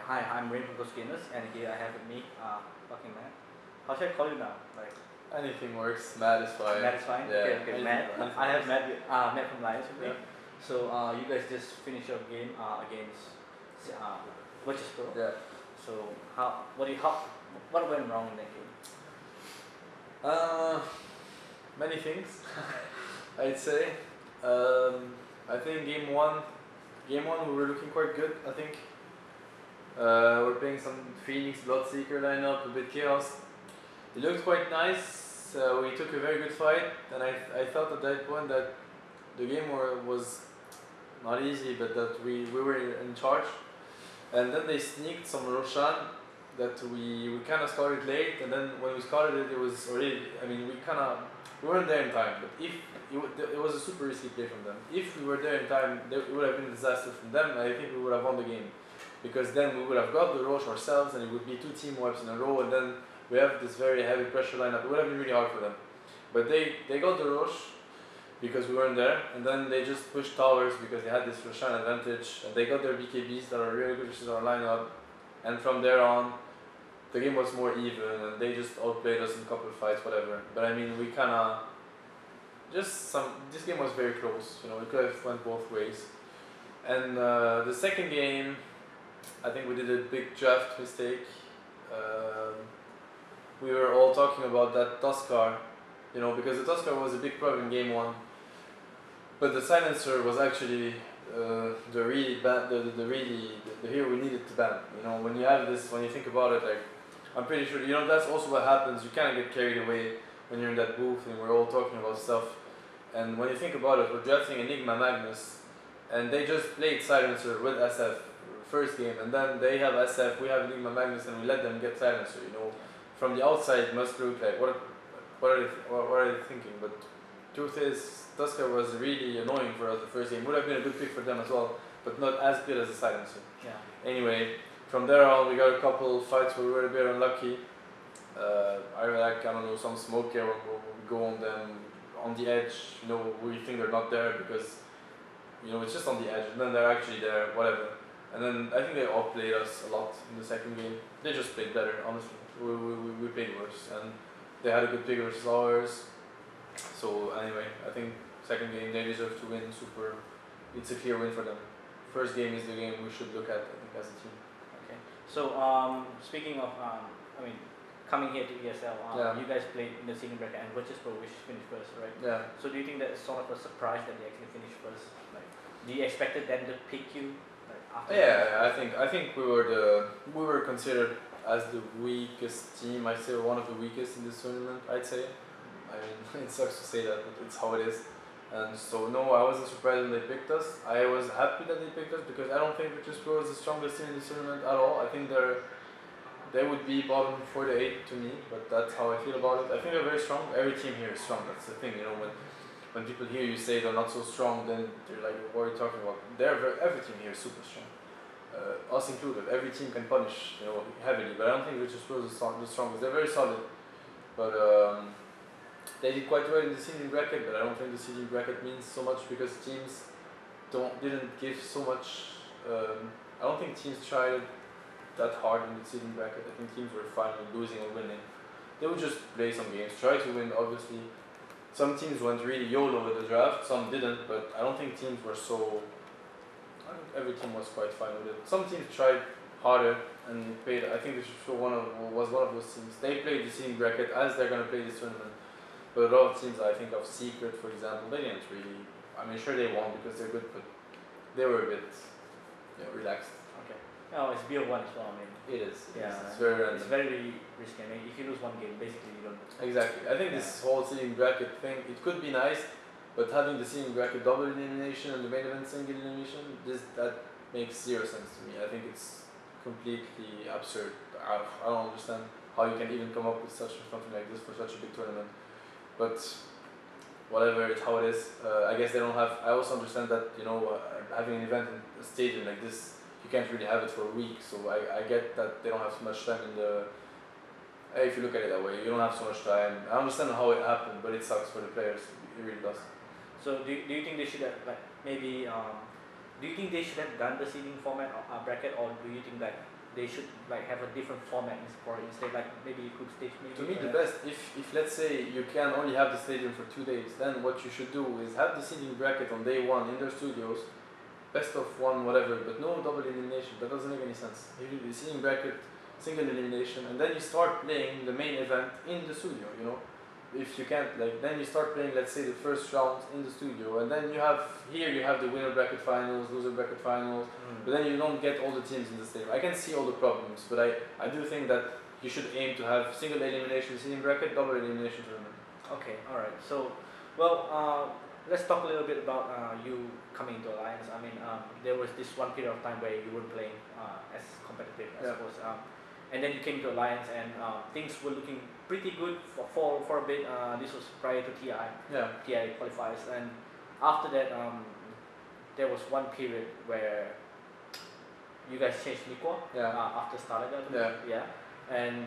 Hi, I'm Rain from GosuGamers, and here I have with me, fucking Mad. How should I call you now? Like, anything works. Mad is fine. Mad is fine? Yeah. Okay, Mad. I have Mad from Lions with me. Yeah. So, you guys just finished your game against Virtus Pro. Yeah. So, what went wrong in that game? Many things, I'd say. I think game one we were looking quite good. I think we're playing some Phoenix Bloodseeker lineup, a bit chaos. It looked quite nice. We took a very good fight, and I felt at that point that the game was not easy, but that we were in charge. And then they sneaked some Roshan that we kind of started late, and then when we started it, it was already. I mean, we weren't there in time. But if it was a super risky play from them. If we were there in time, it would have been a disaster from them, and I think we would have won the game. Because then we would have got the Roche ourselves, and it would be 2 team wipes in a row, and then we have this very heavy pressure lineup. It would have been really hard for them. But they got the Roche because we weren't there, and then they just pushed towers because they had this Roshan advantage, and they got their BKBs that are really good versus our lineup. And from there on, the game was more even, and they just outplayed us in a couple of fights, whatever. But I mean, we kind of this game was very close. You know, it could have went both ways. And the second game, I think we did a big draft mistake. We were all talking about that Tuskar, you know, because the Tuskar was a big problem in game one. But the silencer was actually the hero we needed to ban. You know, when you think about it, like, I'm pretty sure, you know, that's also what happens. You kind of get carried away when you're in that booth and we're all talking about stuff. And when you think about it, we're drafting Enigma Magnus, and they just played silencer with SF first game, and then they have SF, we have Enigma Magnus, and we let them get silencer. You know, from the outside, it must look like what are they thinking? But truth is, Tuskar was really annoying for us the first game. Would have been a good pick for them as well, but not as good as a silencer. Yeah. Anyway, from there on, we got a couple fights where we were a bit unlucky. I don't know, some smoke here when we go on them on the edge. You know, we think they're not there because, you know, it's just on the edge, and then they're actually there, whatever. And then I think they outplayed us a lot in the second game. They just played better, honestly. We played worse, and they had a good pick versus ours. So anyway, I think second game they deserve to win. It's a clear win for them. First game is the game we should look at, I think, as a team. Okay. So speaking of, coming here to ESL, you guys played in the seeding bracket, and Virtus Pro which finished first, right? Yeah. So do you think that's sort of a surprise that they actually finished first? Like, do you expected them to pick you? Like, after Yeah, I think we were considered as the weakest team. I'd say one of the weakest in this tournament. I'd say. I mean, it sucks to say that, but it's how it is. And so no, I wasn't surprised when they picked us. I was happy that they picked us because I don't think Virtus Pro is the strongest team in this tournament at all. I think they would be bottom 4 to 8 to me, but that's how I feel about it. I think they're very strong. Every team here is strong. That's the thing, you know. When people hear you say they're not so strong, then they're like, "What are you talking about?" Every team here is super strong, us included. Every team can punish, you know, heavily. But I don't think Virtus Pro is the strongest. They're very solid, but they did quite well in the seeding bracket. But I don't think the seeding bracket means so much because teams didn't give so much. I don't think teams tried that hard in the seeding bracket. I think teams were fine with losing or winning. They would just play some games, try to win, obviously. Some teams went really YOLO with the draft, some didn't, but I don't think teams were so. I think every team was quite fine with it. Some teams tried harder and played. I think this was one of those teams. They played the seeding bracket as they're going to play this tournament. But a lot of teams, I think of Secret, for example, they didn't really. I mean, sure they won because they're good, but they were a bit, relaxed. Okay. Oh, it's BO1 as well. I mean, it is. Yeah, it's very random. It's very risky. I mean, if you lose one game, basically you don't. Exactly. I think this whole seeding bracket thing, it could be nice, but having the seeding bracket double elimination and the main event single elimination, that makes zero sense to me. I think it's completely absurd. I don't understand how you can even come up with something like this for such a big tournament. But whatever, it's how it is. I guess they don't have. I also understand that, you know, having an event in a stadium like this, you can't really have it for a week. So I get that they don't have so much time in the. If you look at it that way, you don't have so much time. I understand how it happened, but it sucks for the players. It really does. So do you think they should have, like, maybe do you think they should have done the seeding format or bracket, or do you think that they should like have a different format for instead, like maybe you could stage maybe. To me, the best, if let's say you can only have the stadium for 2 days, then what you should do is have the seeding bracket on day one in their studios, best of one, whatever, but no double elimination. That doesn't make any sense. You do the seeding bracket, single elimination, and then you start playing the main event in the studio. You know, if you can't, like, then you start playing, let's say, the first round in the studio, and then you have the winner bracket finals, loser bracket finals, but then you don't get all the teams in the stadium. I can see all the problems, but I do think that you should aim to have single elimination seeding bracket, double elimination tournament. Okay, all right. So, well, let's talk a little bit about you coming to Alliance. I mean, there was this one period of time where you weren't playing as competitive, I suppose. And then you came to Alliance, and things were looking pretty good for a bit. This was prior to TI, TI qualifiers, and after that, there was one period where you guys changed Nico after Starlight, and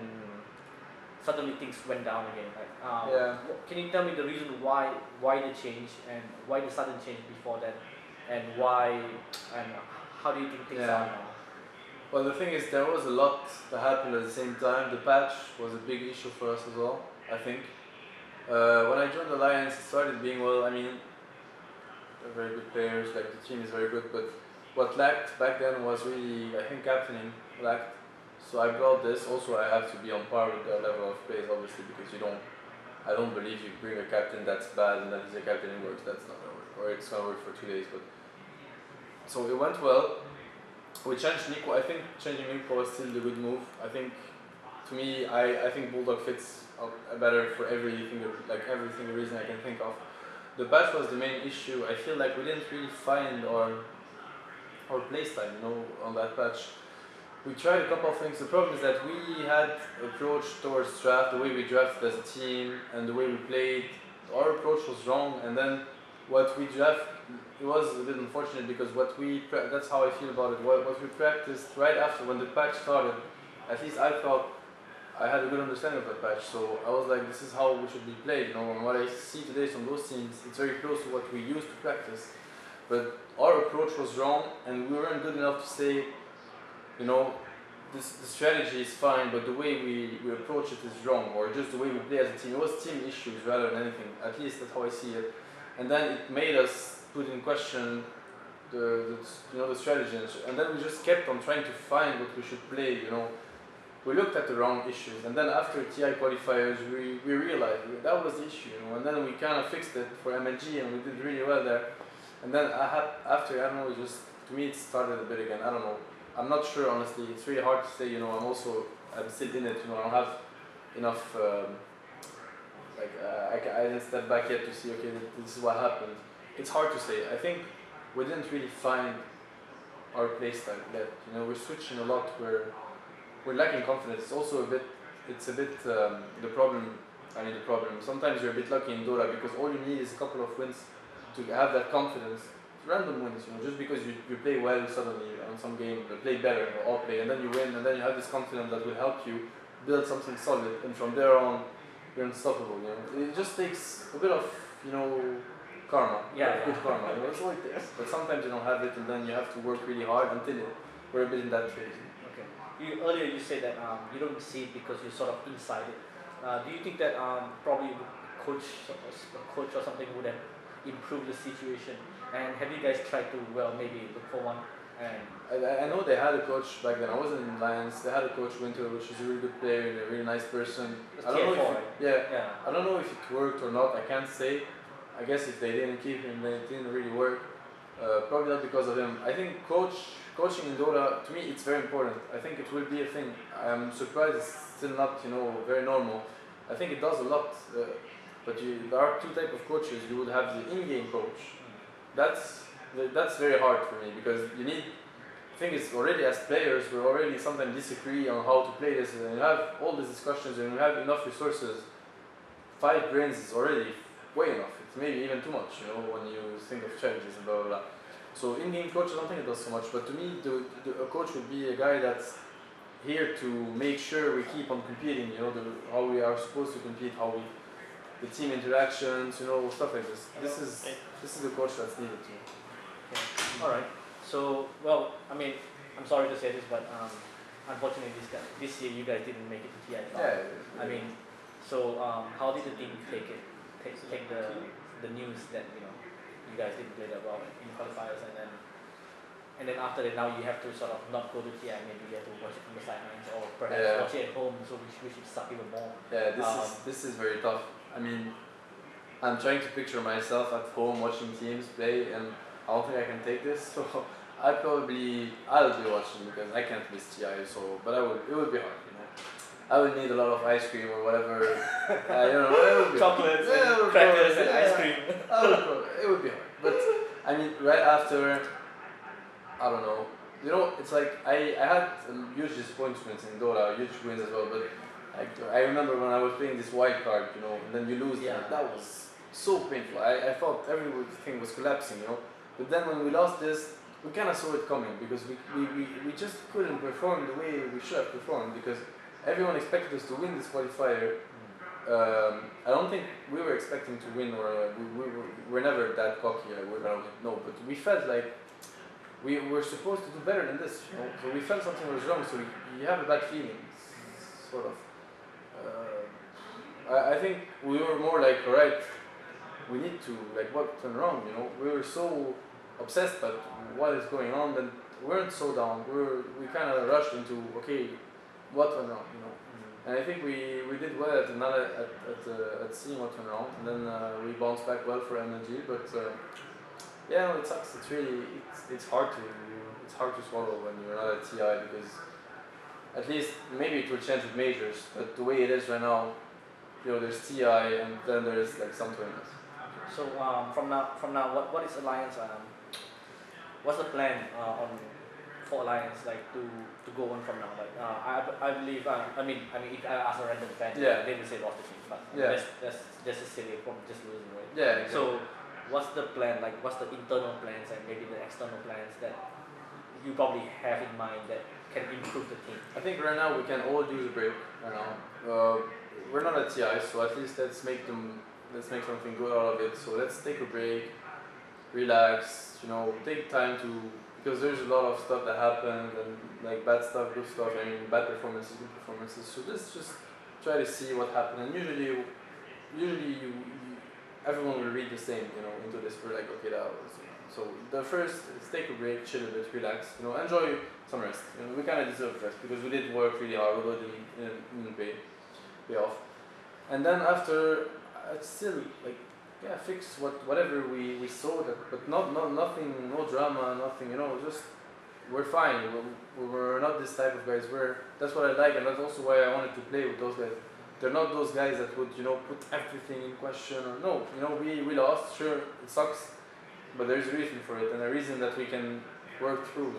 suddenly things went down again. Like, can you tell me the reason why the change and why the sudden change before that, and why and how do you think things are now? Well, the thing is, there was a lot that happened at the same time. The patch was a big issue for us as well, I think. When I joined Alliance, it started being, well, I mean, they're very good players, like the team is very good, but what lacked back then was really, I think, captaining lacked. So I brought this. Also, I have to be on par with their level of plays, obviously, because I don't believe you bring a captain that's bad and then he's a captain and works. That's not gonna work, or it's gonna work for 2 days. But so it went well. We changed Nico. I think changing Nico was still a good move. I think, to me, I think Bulldog fits better for everything reason I can think of. The patch was the main issue. I feel like we didn't really find our playstyle, you know, on that patch. We tried a couple of things. The problem is that we had approach towards draft, the way we drafted as a team and the way we played. Our approach was wrong, and then what we draft, it was a bit unfortunate because that's how I feel about it. What we practiced right after when the patch started, at least I thought I had a good understanding of that patch. So I was like, this is how we should be played, you know. And what I see today from those teams, it's very close to what we used to practice. But our approach was wrong, and we weren't good enough to say, you know, the strategy is fine, but the way we approach it is wrong, or just the way we play as a team. It was team issues rather than anything. At least that's how I see it. And then it made us put in question the strategy, and then we just kept on trying to find what we should play. You know, we looked at the wrong issues, and then after TI qualifiers, we realized that was the issue. You know, and then we kind of fixed it for MNG, and we did really well there. And then after, I don't know, to me it started a bit again. I don't know. I'm not sure, honestly. It's really hard to say. You know, I'm still in it. You know, I don't have enough. I didn't step back yet to see. Okay, this is what happened. It's hard to say. I think we didn't really find our playstyle yet. You know, we're switching a lot. We're lacking confidence. It's also a bit the problem. Sometimes you're a bit lucky in Dota because all you need is a couple of wins to have that confidence. Random wins, you know, just because you play well suddenly on some game, you play better or all play, and then you win, and then you have this confidence that will help you build something solid, and from there on, you're unstoppable. You know, it just takes a bit of, you know, karma, good karma. You know, it's like this, but sometimes you don't have it, and then you have to work really hard until we're a bit in that phase. Okay. Earlier you said that you don't see it because you're sort of inside it. Do you think that probably a coach or something would have improved the situation? And have you guys tried to, maybe look for one? And I know they had a coach back then. I wasn't in Lions. They had a coach, Winter, which is a really good player and a really nice person. I don't know I don't know if it worked or not. I can't say. I guess if they didn't keep him, then it didn't really work. Probably not because of him. I think coaching in Dota, to me, it's very important. I think it will be a thing. I'm surprised it's still not, you know, very normal. I think it does a lot. But there are two types of coaches. You would have the in-game coach. That's very hard for me because you need. The thing is, already as players, we already sometimes disagree on how to play this, and you have all these discussions, and you have enough resources. 5 brains is already way enough. It's maybe even too much, you know, when you think of strategies and blah blah blah. So in-game coach, I don't think it does so much. But to me, a coach would be a guy that's here to make sure we keep on competing. You know, how we are supposed to compete, the team interactions, you know, stuff like this. This is the coach that's needed to. Okay. All right. So, I'm sorry to say this, but unfortunately this year you guys didn't make it to TI. Yeah. I mean, so how did the team take the news that you guys didn't play that well in qualifiers, and then after that now you have to sort of not go to TI, maybe you have to watch it from the sidelines or perhaps watch it at home, so which suck even more. Yeah, this is very tough. I mean, I'm trying to picture myself at home watching teams play, and I don't think I can take this. So I'll be watching because I can't miss TI. So, but it would be hard. I would need a lot of ice cream or whatever. It would be chocolates and crackers and ice cream. It would be hard. But I mean, right after, I don't know. It's like I had huge disappointments in Dota, huge wins as well. But I remember when I was playing this wild card, and then you lose. Yeah. That was so painful. I thought everything was collapsing, But then when we lost this, we kind of saw it coming because we just couldn't perform the way we should have performed because everyone expected us to win this qualifier. I don't think we were expecting to win, or we're never that cocky. No, but we felt like we were supposed to do better than this. So we felt something was wrong. So you have a bad feeling, sort of. I think we were more like, alright, we need to what went wrong. We were so obsessed by what is going on, then we weren't so down. We kind of rushed into what went wrong, And I think we did well at seeing what went wrong, and then we bounced back well for energy. But it sucks. It's really it's hard to swallow when you're not at TI because at least maybe it will change with majors, but the way it is right now, there's TI and then there's some tournaments. So from now, what is Alliance? What's the plan for Alliance to go on from now? I believe I mean if I ask a random fan, they will say lost the team, but that's just a silly from just losing, right? Yeah. Exactly. So what's the plan? What's the internal plans and maybe the external plans that you probably have in mind that can improve the team? I think right now we can all use a break. Right now, we're not at TI, so at least let's make something good out of it. So let's take a break, relax. Take time because there's a lot of stuff that happened and bad stuff, good stuff. I mean, bad performances, good performances. So let's just try to see what happened. And usually everyone will read the same, into this. We're like, okay, that was. So the first is take a break, chill a bit, relax, enjoy some rest. We kind of deserve rest because we did work really hard, we didn't pay off. And then after, it's still fix whatever we saw, but nothing, no drama, nothing, just we're fine. We're not this type of guys. That's what I like, and that's also why I wanted to play with those guys. They're not those guys that would put everything in question or no. We lost, sure, it sucks. But there's a reason for it, and a reason that we can work through,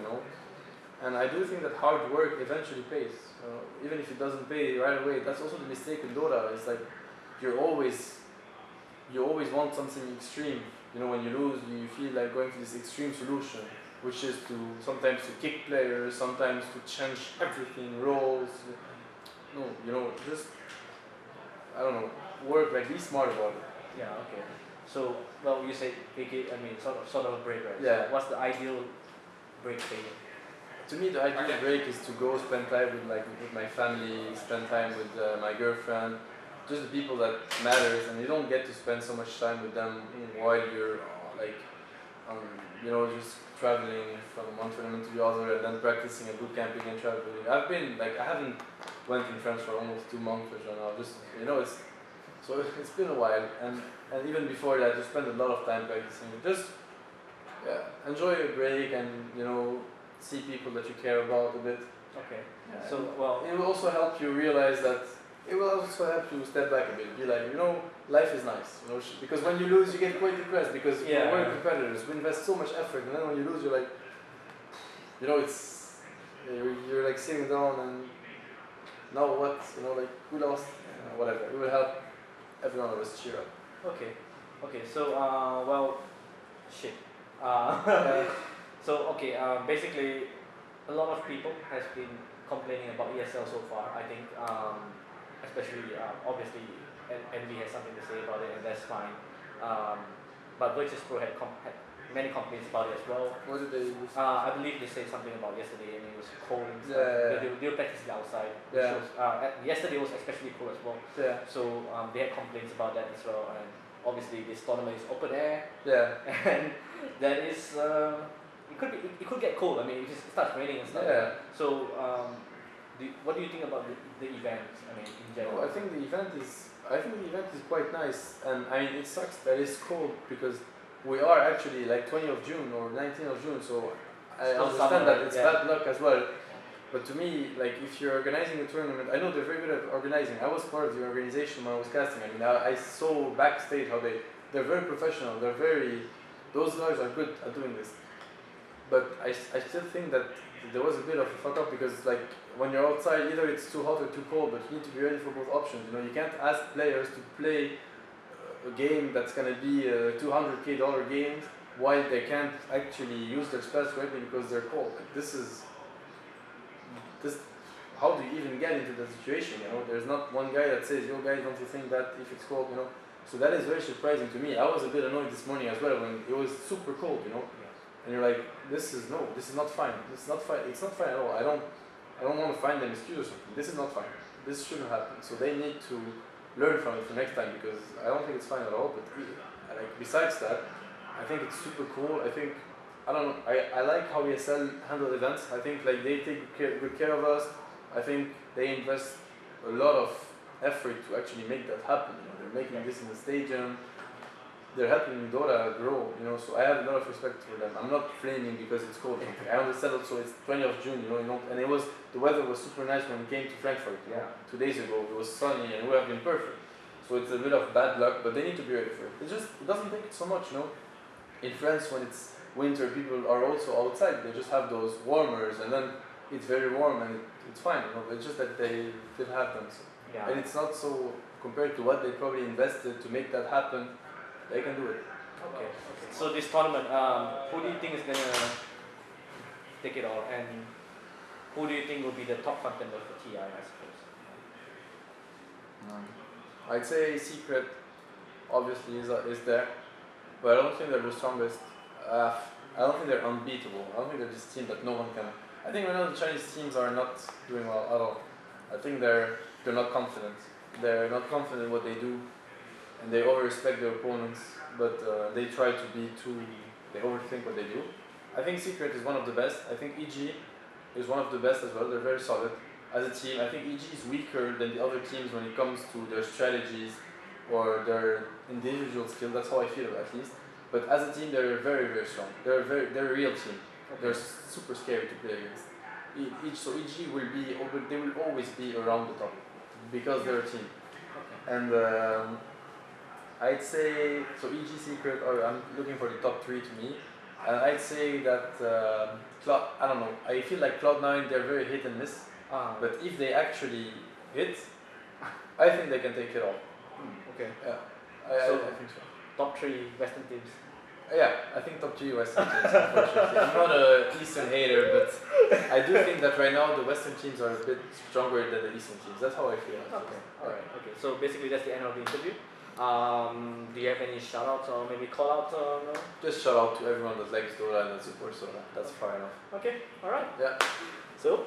And I do think that hard work eventually pays. Even if it doesn't pay right away, that's also the mistake in Dota. It's you always want something extreme. When you lose, you feel like going to this extreme solution, which is sometimes to kick players, sometimes to change everything, roles. No, just I don't know, work be smart about it. Yeah. Okay. So, you say sort of a break, right? Yeah. So what's the ideal break for you? To me, the ideal break is to go spend time with my family, spend time with my girlfriend, just the people that matters, and you don't get to spend so much time with them while you're just traveling from one tournament to the other and then practicing and boot camping and traveling. I haven't went in France for almost 2 months or so now. It's been a while, and even before that, you spend a lot of time practicing. Just enjoy a break and see people that you care about a bit. Okay. Yeah. So it will also help you realize that. It will also help you step back a bit. Be like, life is nice. Because when you lose, you get quite depressed because we're competitors. We invest so much effort, and then when you lose, you're like, you're sitting down and now what? We lost. Whatever. It will help every one of us cheer up. Okay. So shit. Basically, a lot of people has been complaining about ESL so far. I think, especially obviously, Envy has something to say about it, and that's fine. But Virtus Pro had many complaints about it as well. What did they? I believe they said something about yesterday, and it was cold and stuff. Yeah. They were practicing outside. Yeah. Was, yesterday was especially cold as well. Yeah. So they had complaints about that as well. And obviously this tournament is open air. Yeah. And that is it could get cold. I mean, it starts raining and stuff. Yeah. So what do you think about the event? I mean, in general. Well, I think the event is quite nice, and I mean it sucks that it's cold because we are actually like 20th of June or 19th of June, so I understand that it's bad luck as well. But to me, like if you're organizing a tournament, I know they're very good at organizing. I was part of the organization when I was casting. I mean, I saw backstage how they're very professional. Those guys are good at doing this. But I still think that there was a bit of a fuck up because like when you're outside, either it's too hot or too cold, but you need to be ready for both options. You know, you can't ask players to play a game that's gonna be a $200K game while they can't actually use their spells correctly because they're cold. Like, this. How do you even get into that situation? You know, there's not one guy that says, "Yo, guys, don't you think that if it's cold?" You know, so that is very surprising to me. I was a bit annoyed this morning as well when it was super cold. You know, and you're like, "This is not fine. This is not fine. It's not fine at all. I don't want to find an excuse or something. This is not fine. This shouldn't happen." So they need to learn from it for next time because I don't think it's fine at all. But like besides that, I think it's super cool. I don't know. I like how ESL handle events. I think like they take good care of us. I think they invest a lot of effort to actually make that happen. You know, they're making this in the stadium. They're helping Dota grow. You know, so I have a lot of respect for them. I'm not flaming because it's cold. I understand also it's 20th of June. You know, and the weather was super nice when we came to Frankfurt. Yeah. 2 days ago it was sunny and we have been perfect. So it's a bit of bad luck, but they need to be ready for it. It doesn't take so much. You know, in France when it's winter, people are also outside. They just have those warmers, and then it's very warm and it's fine. You know, but it's just that they didn't have them. So. Yeah. And it's not so compared to what they probably invested to make that happen. They can do it. Okay. So this tournament, who do you think is gonna take it all, and who do you think will be the top contender for TI? I suppose. I'd say Secret, obviously, is there, but I don't think they're the strongest. I don't think they're unbeatable. I don't think they're this team that no one can. I think right now the Chinese teams are not doing well at all. I think they're not confident. They're not confident in what they do, and they over-respect their opponents. But they try to be they overthink what they do. I think Secret is one of the best. I think EG is one of the best as well. They're very solid as a team. I think EG is weaker than the other teams when it comes to their strategies or their individual skill. That's how I feel at least. But as a team, they're very, very strong. They're a real team. Okay. They're super scary to play against. So EG they will always be around the top because they're a team. Okay. And I'd say so. EG Secret. I'm looking for the top 3 to me, and I'd say that I don't know. I feel like Cloud9. They're very hit and miss. But if they actually hit, I think they can take it all. Okay. Yeah. I think so. Top 3 Western teams. Yeah, I think top 3 Western teams, unfortunately. I'm not an Eastern hater, but I do think that right now the Western teams are a bit stronger than the Eastern teams. That's how I feel. Okay, alright, okay. So basically that's the end of the interview. Do you have any shout outs or maybe call outs? No? Just shout out to everyone that likes Dota and that supports Dota. That's far enough. Okay, alright. Yeah. So